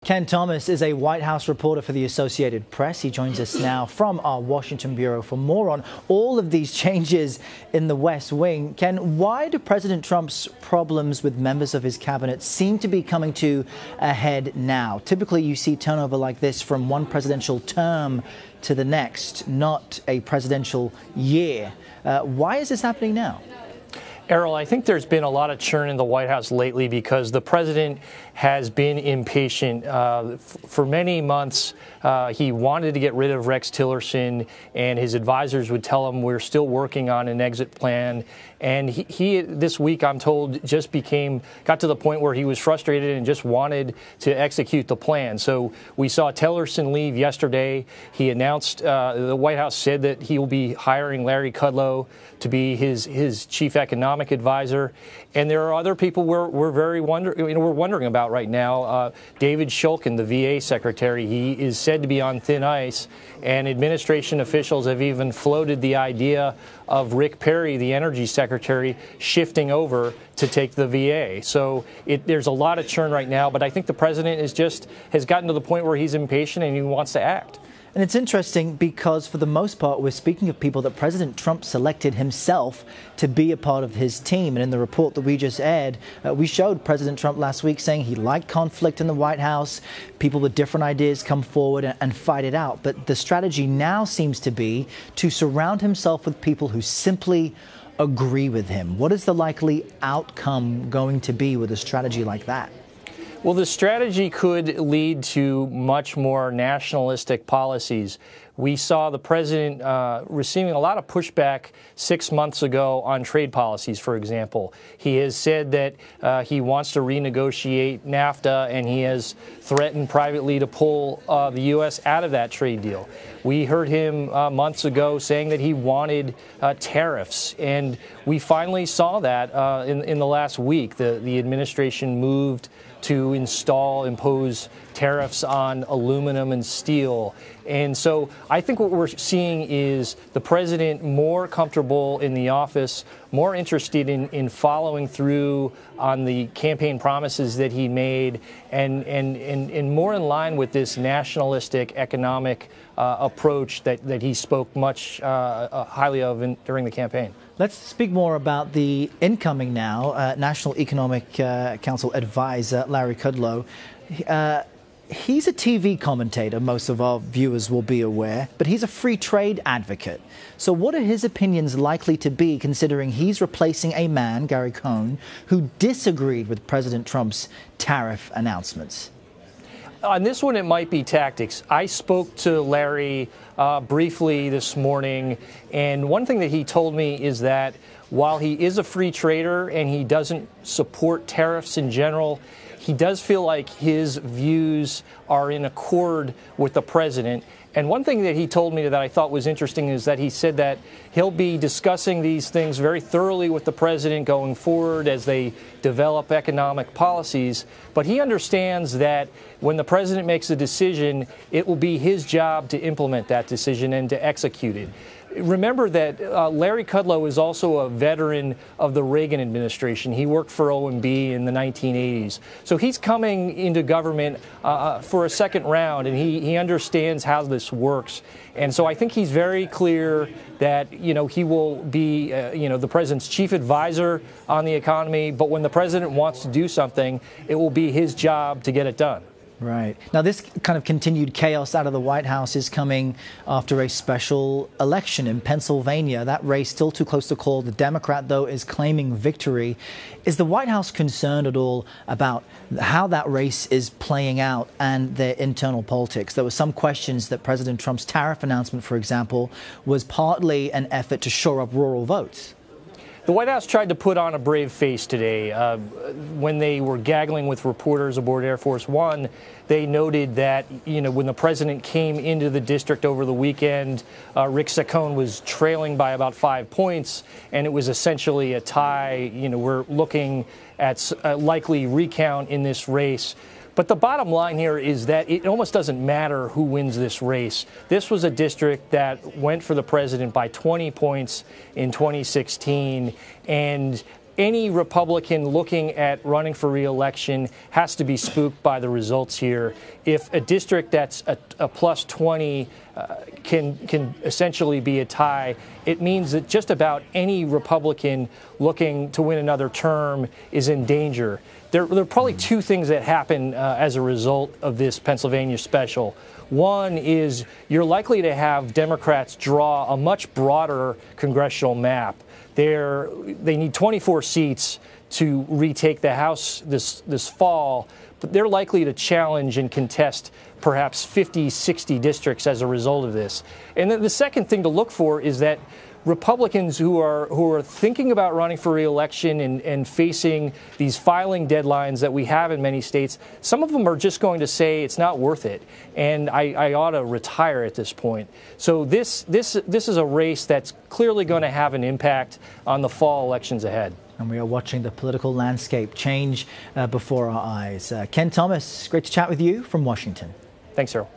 Ken Thomas is a White House reporter for the Associated Press. He joins us now from our Washington bureau for more on all of these changes in the West Wing. Ken, why do President Trump's problems with members of his cabinet seem to be coming to a head now? Typically, you see turnover like this from one presidential term to the next, not a presidential year. Why is this happening now? Errol, I think there's been a lot of churn in the White House lately because the president has been impatient. For many months, he wanted to get rid of Rex Tillerson, and his advisors would tell him we're still working on an exit plan. And he this week, I'm told, just got to the point where he was frustrated and just wanted to execute the plan. So we saw Tillerson leave yesterday. He announced, the White House said that he will be hiring Larry Kudlow to be his chief economic advisor. And there are other people we're wondering about right now. David Shulkin, the VA secretary, he is said to be on thin ice, and administration officials have even floated the idea of Rick Perry, the energy secretary, shifting over to take the VA. So there's a lot of churn right now, but I think the president has gotten to the point where he's impatient and he wants to act. And it's interesting because, for the most part, we're speaking of people that President Trump selected himself to be a part of his team. And in the report that we just aired, we showed President Trump last week saying he liked conflict in the White House. People with different ideas come forward and fight it out. But the strategy now seems to be to surround himself with people who simply agree with him. What is the likely outcome going to be with a strategy like that? Well, the strategy could lead to much more nationalistic policies. We saw the president receiving a lot of pushback 6 months ago on trade policies, for example. He has said that he wants to renegotiate NAFTA, and he has threatened privately to pull the U.S. out of that trade deal. We heard him months ago saying that he wanted tariffs, and we finally saw that in the last week. The administration moved to impose tariffs on aluminum and steel. And so I think what we're seeing is the president more comfortable in the office, more interested in following through on the campaign promises that he made, and more in line with this nationalistic economic approach that he spoke much highly of during the campaign. Let's speak more about the incoming now National Economic Council advisor, Larry Kudlow. He's a TV commentator, most of our viewers will be aware, but he's a free trade advocate. So what are his opinions likely to be, considering he's replacing a man, Gary Cohn, who disagreed with President Trump's tariff announcements? On this one, it might be tactics. I spoke to Larry briefly this morning, and one thing that he told me is that while he is a free trader and he doesn't support tariffs in general, he does feel like his views are in accord with the president. And one thing that he told me that I thought was interesting is that he said that he'll be discussing these things very thoroughly with the president going forward as they develop economic policies. But he understands that when the president makes a decision, it will be his job to implement that decision and to execute it. Remember that Larry Kudlow is also a veteran of the Reagan administration. He worked for OMB in the 1980s. So he's coming into government for a second round, and he understands how this works. And so I think he's very clear that, he will be, the president's chief advisor on the economy. But when the president wants to do something, it will be his job to get it done. Right. Now, this kind of continued chaos out of the White House is coming after a special election in Pennsylvania. That race still too close to call. The Democrat, though, is claiming victory. Is the White House concerned at all about how that race is playing out and their internal politics? There were some questions that President Trump's tariff announcement, for example, was partly an effort to shore up rural votes. The White House tried to put on a brave face today. When they were gaggling with reporters aboard Air Force One, they noted that, when the president came into the district over the weekend, Rick Saccone was trailing by about 5 points, and it was essentially a tie. We're looking at a likely recount in this race. But the bottom line here is that it almost doesn't matter who wins this race. This was a district that went for the president by 20 points in 2016, and any Republican looking at running for re-election has to be spooked by the results here. If a district that's a plus 20 can essentially be a tie, it means that just about any Republican looking to win another term is in danger. There are probably two things that happen as a result of this Pennsylvania special. One is you're likely to have Democrats draw a much broader congressional map. They need 24 seats to retake the House this fall, but they're likely to challenge and contest perhaps 50, 60 districts as a result of this. And then the second thing to look for is that Republicans who are thinking about running for re-election and facing these filing deadlines that we have in many states, some of them are just going to say it's not worth it, and I ought to retire at this point. So this is a race that's clearly going to have an impact on the fall elections ahead. And we are watching the political landscape change before our eyes. Ken Thomas, great to chat with you from Washington. Thanks, Earl.